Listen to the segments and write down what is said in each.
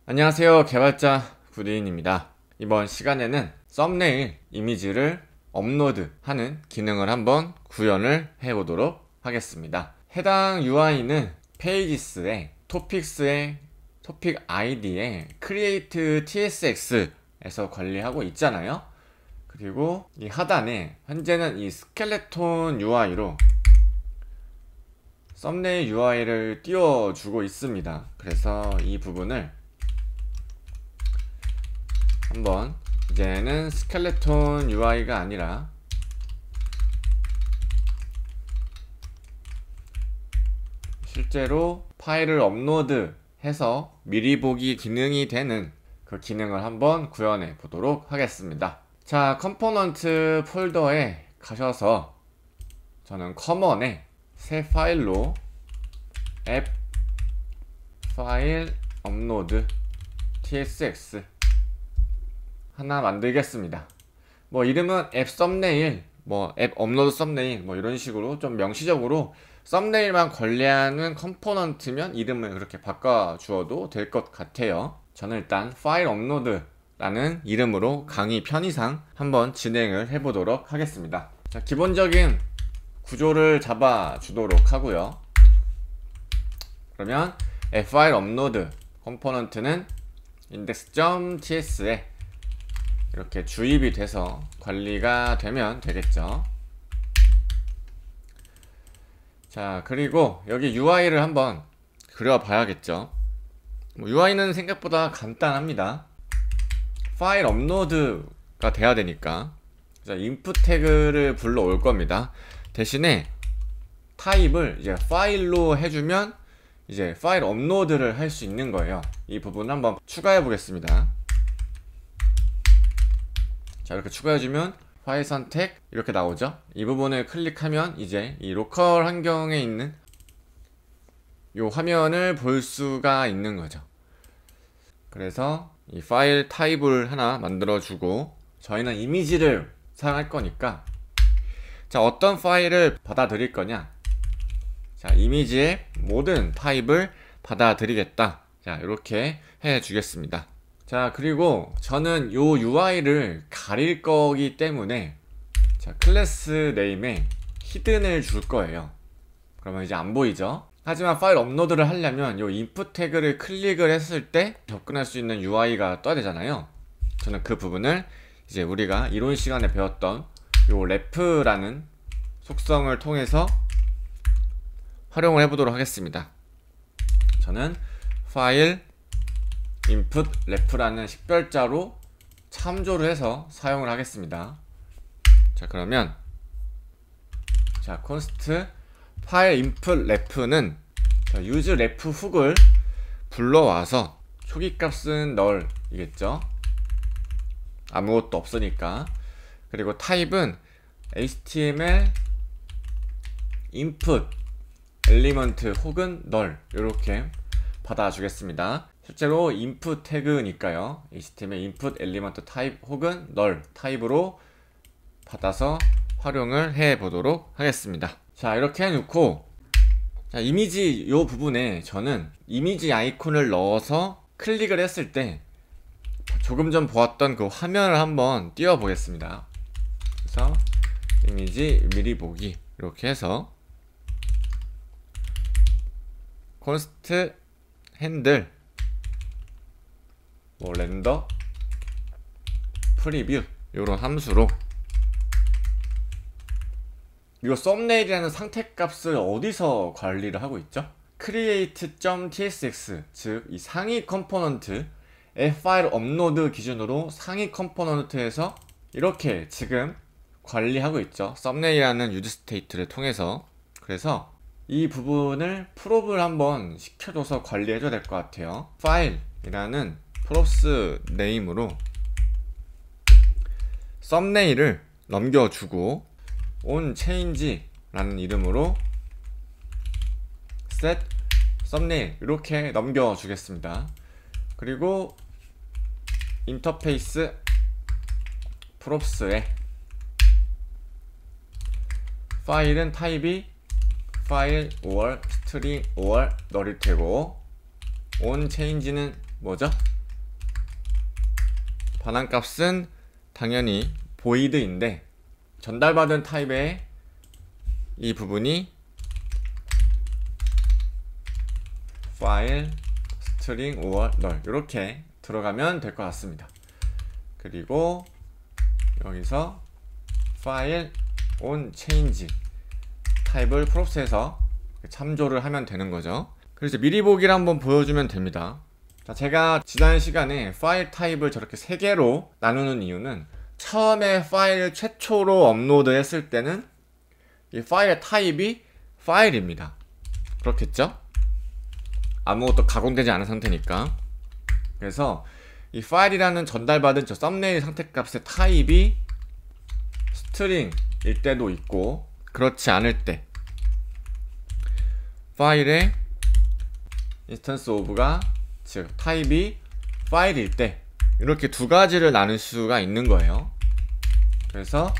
안녕하세요, 개발자 구리인입니다. 이번 시간에는 썸네일 이미지를 업로드하는 기능을 한번 구현을 해보도록 하겠습니다. 해당 UI는 페이지스의 토픽스의 토픽 아이디에 create tsx에서 관리하고 있잖아요. 그리고 이 하단에 현재는 이 스켈레톤 UI로 썸네일 UI를 띄워주고 있습니다. 그래서 이 부분을 한번 이제는 스켈레톤 UI가 아니라 실제로 파일을 업로드해서 미리 보기 기능이 되는 그 기능을 한번 구현해 보도록 하겠습니다. 자, 컴포넌트 폴더에 가셔서 저는 커먼에 새 파일로 앱 파일 업로드 tsx 하나 만들겠습니다. 뭐 이름은 앱 썸네일, 뭐 앱 업로드 썸네일, 뭐 이런 식으로 좀 명시적으로 썸네일만 관리하는 컴포넌트면 이름을 그렇게 바꿔 주어도 될 것 같아요. 저는 일단 파일 업로드라는 이름으로 강의 편의상 한번 진행을 해보도록 하겠습니다. 자, 기본적인 구조를 잡아 주도록 하고요. 그러면 앱 파일 업로드 컴포넌트는 index.ts에 이렇게 주입이 돼서 관리가 되면 되겠죠. 자, 그리고 여기 UI를 한번 그려봐야겠죠. UI는 생각보다 간단합니다. 파일 업로드가 돼야 되니까 인풋 태그를 불러올 겁니다. 대신에 타입을 이제 파일로 해주면 이제 파일 업로드를 할 수 있는 거예요. 이 부분 한번 추가해 보겠습니다. 자, 이렇게 추가해주면 파일 선택 이렇게 나오죠. 이 부분을 클릭하면 이제 이 로컬 환경에 있는 이 화면을 볼 수가 있는 거죠. 그래서 이 파일 타입을 하나 만들어 주고 저희는 이미지를 사용할 거니까 자, 어떤 파일을 받아들일 거냐. 자, 이미지의 모든 타입을 받아들이겠다. 자, 이렇게 해 주겠습니다. 자, 그리고 저는 요 UI를 가릴 거기 때문에 자, 클래스 네임에 히든을 줄 거예요. 그러면 이제 안 보이죠? 하지만 파일 업로드를 하려면 요 인풋 태그를 클릭을 했을 때 접근할 수 있는 UI가 떠야 되잖아요. 저는 그 부분을 이제 우리가 이론 시간에 배웠던 요 ref라는 속성을 통해서 활용을 해보도록 하겠습니다. 저는 파일 input ref라는 식별자로 참조를 해서 사용을 하겠습니다. 자, 그러면 자, const 파일 input ref는 use ref 훅을 불러와서 초기 값은 null이겠죠. 아무것도 없으니까. 그리고 타입은 html input element 혹은 null 이렇게 받아주겠습니다. 실제로 input 태그니까요. HTML input element type 혹은 null 타입으로 받아서 활용을 해 보도록 하겠습니다. 자, 이렇게 해놓고 자, 이미지 요 부분에 저는 이미지 아이콘을 넣어서 클릭을 했을 때 조금 전 보았던 그 화면을 한번 띄워 보겠습니다. 그래서 이미지 미리 보기 이렇게 해서 const handle 뭐 렌더 프리뷰 요런 함수로 이거 썸네일이라는 상태값을 어디서 관리를 하고 있죠? create.tsx 즉 이 상위 컴포넌트 앱 파일 업로드 기준으로 상위 컴포넌트에서 이렇게 지금 관리하고 있죠. 썸네일이라는 유즈 스테이트를 통해서. 그래서 이 부분을 프롭을 한번 시켜줘서 관리해줘야 될 것 같아요. 파일이라는 프롭스 네임으로 썸네일을 넘겨주고 on change 라는 이름으로 set 썸네일 이렇게 넘겨주겠습니다. 그리고 인터페이스 props에 파일은 타입이 파일 or string or 널일 테고, on change는 뭐죠? 반환값은 당연히 void인데 전달받은 타입의 이 부분이 파일 string or null 이렇게 들어가면 될 것 같습니다. 그리고 여기서 파일 on change 타입을 props에서 참조를 하면 되는 거죠. 그래서 미리 보기를 한번 보여주면 됩니다. 자, 제가 지난 시간에 파일 타입을 저렇게 3개로 나누는 이유는 처음에 파일 최초로 업로드 했을 때는 이 파일의 타입이 파일입니다. 그렇겠죠? 아무것도 가공되지 않은 상태니까. 그래서 이 파일이라는 전달받은 저 썸네일 상태값의 타입이 스트링일 때도 있고, 그렇지 않을 때 파일의 인스턴스 오브가 즉 타입이 파일일 때 이렇게 두 가지를 나눌 수가 있는 거예요. 그래서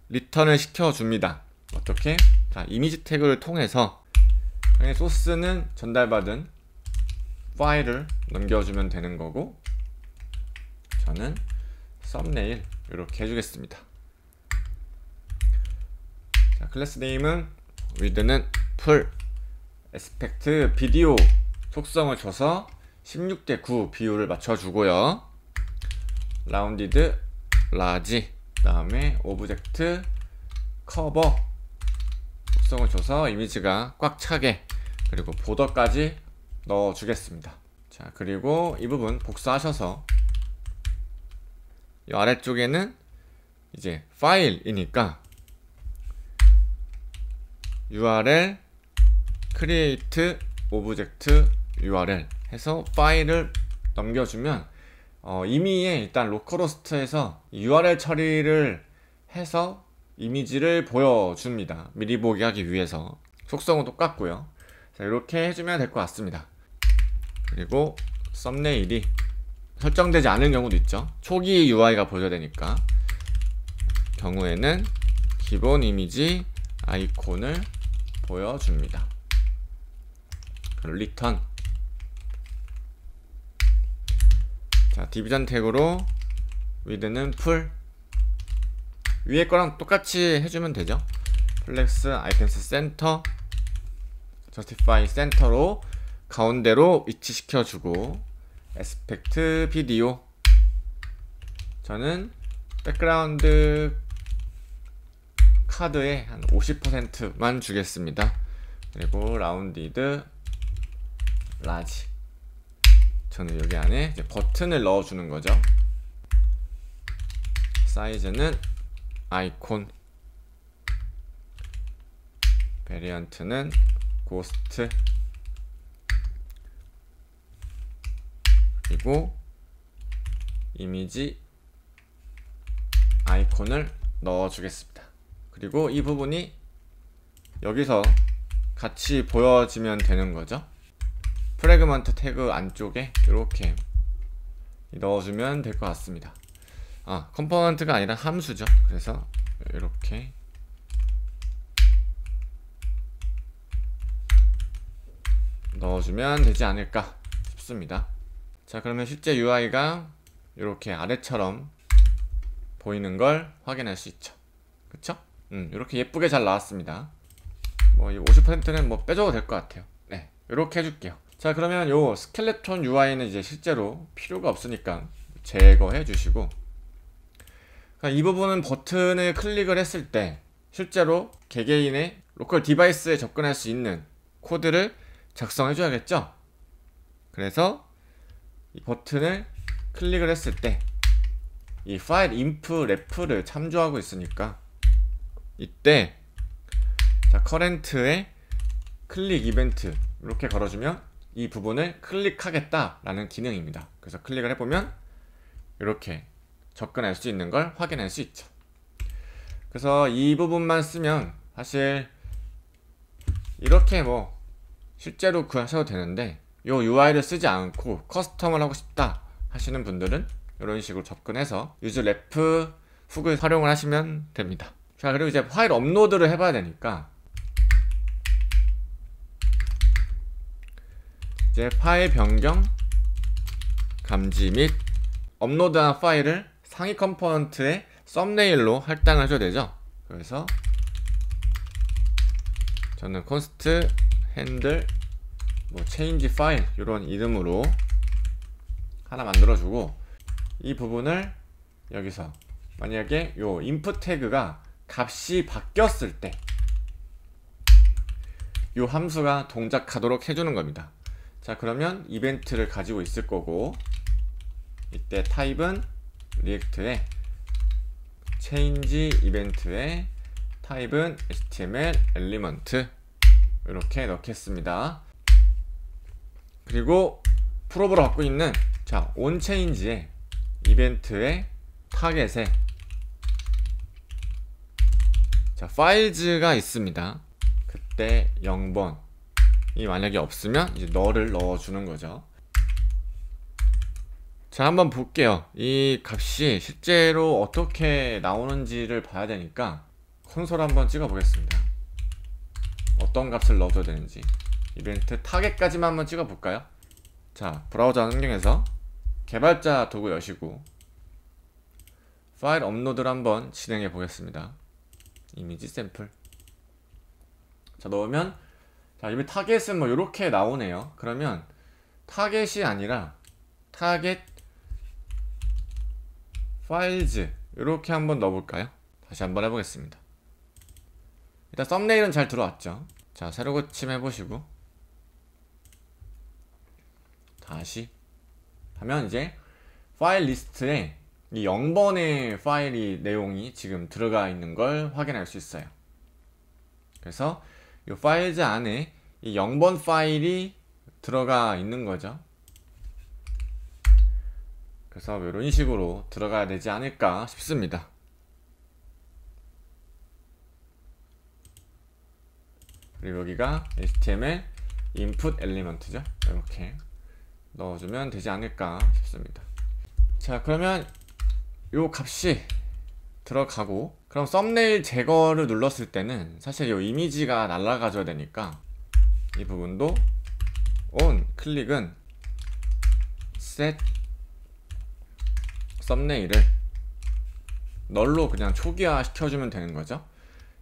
리턴을 시켜줍니다. 어떻게? 자, 이미지 태그를 통해서 소스는 전달받은 파일을 넘겨주면 되는 거고, 저는 썸네일 이렇게 해주겠습니다. 자, 클래스 네임은 width는 full, aspect 비디오 속성을 줘서 16:9 비율을 맞춰주고요. rounded large, 그 다음에 object cover 속성을 줘서 이미지가 꽉 차게, 그리고 보더까지 넣어주겠습니다. 자, 그리고 이 부분 복사하셔서 이 아래쪽에는 이제 파일이니까 URL create object URL 해서 파일을 넘겨주면 이미에 일단 로컬호스트에서 URL 처리를 해서 이미지를 보여줍니다. 미리 보기 하기 위해서. 속성은 똑같고요. 자, 이렇게 해주면 될 것 같습니다. 그리고 썸네일이 설정되지 않은 경우도 있죠. 초기 UI가 보여야 되니까 경우에는 기본 이미지 아이콘을 보여줍니다. 그리고 리턴. 자, 디비전 태그로 width는 full, 위에 거랑 똑같이 해주면 되죠. 플렉스 아이템스 센터, 저스티파이 센터로 가운데로 위치시켜주고, 에스펙트 비디오, 저는 백그라운드 카드에 한 50%만 주겠습니다. 그리고 라운디드 라지, 저는 여기 안에 이제 버튼을 넣어주는 거죠. 사이즈는 아이콘, 베리언트는 고스트, 그리고 이미지 아이콘을 넣어주겠습니다. 그리고 이 부분이 여기서 같이 보여지면 되는 거죠. 프래그먼트 태그 안쪽에 이렇게 넣어주면 될 것 같습니다. 컴포넌트가 아니라 함수죠. 그래서 이렇게 넣어주면 되지 않을까 싶습니다. 자, 그러면 실제 UI가 이렇게 아래처럼 보이는 걸 확인할 수 있죠. 그쵸? 이렇게 예쁘게 잘 나왔습니다. 뭐 50%는 뭐 빼줘도 될 것 같아요. 네, 이렇게 해줄게요. 자, 그러면 요 스켈레톤 UI는 이제 실제로 필요가 없으니까 제거해 주시고, 이 부분은 버튼을 클릭을 했을 때 실제로 개개인의 로컬 디바이스에 접근할 수 있는 코드를 작성해 줘야겠죠. 그래서 이 버튼을 클릭을 했을 때 이 파일 inf ref를 참조하고 있으니까 이때 자, 커렌트에 클릭 이벤트 이렇게 걸어주면 이 부분을 클릭하겠다 라는 기능입니다. 그래서 클릭을 해보면 이렇게 접근할 수 있는 걸 확인할 수 있죠. 그래서 이 부분만 쓰면 사실 이렇게 뭐 실제로 구하셔도 되는데, 요 UI를 쓰지 않고 커스텀을 하고 싶다 하시는 분들은 이런 식으로 접근해서 유즈 레프 훅을 활용을 하시면 됩니다. 자, 그리고 이제 파일 업로드를 해봐야 되니까 이제 파일 변경 감지 및 업로드한 파일을 상위 컴포넌트의 썸네일로 할당을 해줘야 되죠. 그래서 저는 const handle change 파일 이런 이름으로 하나 만들어주고, 이 부분을 여기서 만약에 요 input 태그가 값이 바뀌었을 때 요 함수가 동작하도록 해주는 겁니다. 자, 그러면 이벤트를 가지고 있을 거고, 이때 타입은 리액트에 change 이벤트에 타입은 html 엘리먼트 이렇게 넣겠습니다. 그리고 프로브로 갖고 있는 onChange의 이벤트의 타겟에 파일즈가 있습니다. 그때 0번이 만약에 없으면 이제 null을 넣어주는 거죠. 자, 한번 볼게요. 이 값이 실제로 어떻게 나오는지를 봐야 되니까 콘솔 한번 찍어 보겠습니다. 어떤 값을 넣어줘야 되는지. 이벤트 타겟까지만 한번 찍어 볼까요? 자, 브라우저 환경에서 개발자 도구 여시고 파일 업로드를 한번 진행해 보겠습니다. 이미지 샘플. 자, 넣으면 이미 타겟은 이렇게 나오네요. 그러면 타겟이 아니라 타겟 파일즈 이렇게 한번 넣어볼까요? 다시 한번 해보겠습니다. 일단 썸네일은 잘 들어왔죠. 자, 새로 고침 해보시고 다시 하면 이제 파일 리스트에 이 0번의 파일이 내용이 지금 들어가 있는 걸 확인할 수 있어요. 그래서 이 파일즈 안에 이 0번 파일이 들어가 있는 거죠. 그래서 이런 식으로 들어가야 되지 않을까 싶습니다. 그리고 여기가 HTML input 엘리먼트죠. 이렇게 넣어주면 되지 않을까 싶습니다. 자, 그러면 요 값이 들어가고, 그럼 썸네일 제거를 눌렀을 때는 사실 요 이미지가 날아가줘야 되니까 이 부분도 on 클릭은 set 썸네일을 널로 그냥 초기화 시켜주면 되는 거죠.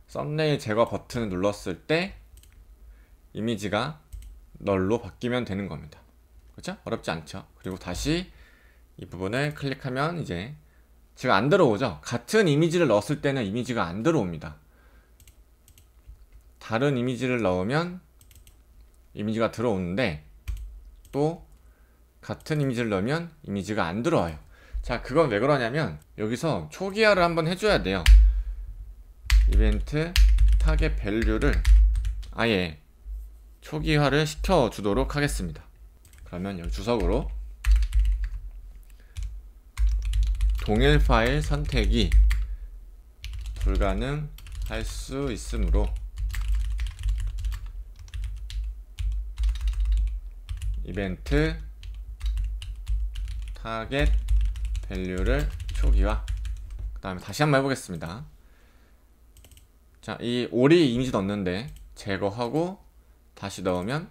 썸네일 제거 버튼을 눌렀을 때 이미지가 널로 바뀌면 되는 겁니다. 그렇죠? 어렵지 않죠? 그리고 다시 이 부분을 클릭하면 이제 지금 안 들어오죠? 같은 이미지를 넣었을 때는 이미지가 안 들어옵니다. 다른 이미지를 넣으면 이미지가 들어오는데 또 같은 이미지를 넣으면 이미지가 안 들어와요. 자, 그건 왜 그러냐면 여기서 초기화를 한번 해줘야 돼요. 이벤트 타겟 밸류를 아예 초기화를 시켜주도록 하겠습니다. 그러면 여기 주석으로 동일 파일 선택이 불가능할 수 있으므로 이벤트 타겟 밸류를 초기화. 그 다음에 다시 한번 해보겠습니다. 자, 이 오리 이미지 넣었는데 제거하고 다시 넣으면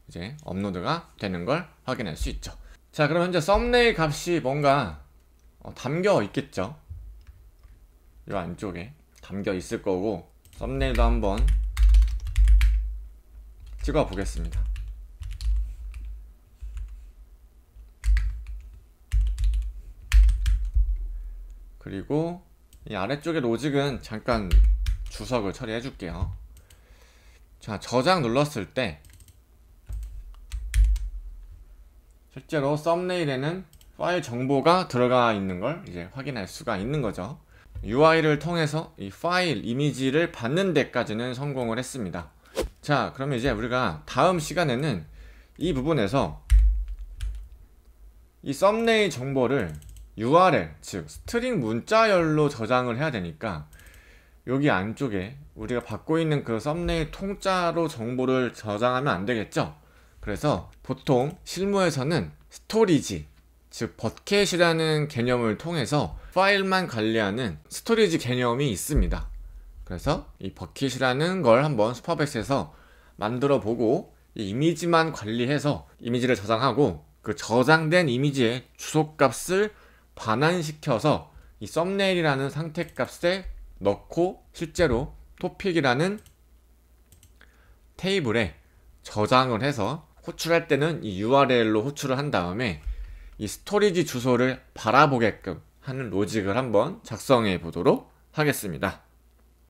이제 업로드가 되는 걸 확인할 수 있죠. 자, 그럼 현재 썸네일 값이 뭔가 담겨 있겠죠. 이 안쪽에 담겨 있을 거고, 썸네일도 한번 찍어 보겠습니다. 그리고 이 아래쪽에 로직은 잠깐 주석을 처리해 줄게요. 자, 저장 눌렀을 때 실제로 썸네일에는 파일 정보가 들어가 있는 걸 이제 확인할 수가 있는 거죠. UI를 통해서 이 파일 이미지를 받는 데까지는 성공을 했습니다. 자, 그러면 이제 우리가 다음 시간에는 이 부분에서 이 썸네일 정보를 URL, 즉 스트링 문자열로 저장을 해야 되니까 여기 안쪽에 우리가 받고 있는 그 썸네일 통짜로 정보를 저장하면 안 되겠죠. 그래서 보통 실무에서는 스토리지, 즉 버켓이라는 개념을 통해서 파일만 관리하는 스토리지 개념이 있습니다. 그래서 이 버킷이라는 걸 한번 슈퍼백스에서 만들어 보고 이 이미지만 관리해서 이미지를 저장하고 그 저장된 이미지의 주소값을 반환시켜서 이 썸네일이라는 상태값에 넣고 실제로 토픽이라는 테이블에 저장을 해서 호출할 때는 이 URL로 호출을 한 다음에 이 스토리지 주소를 바라보게끔 하는 로직을 한번 작성해 보도록 하겠습니다.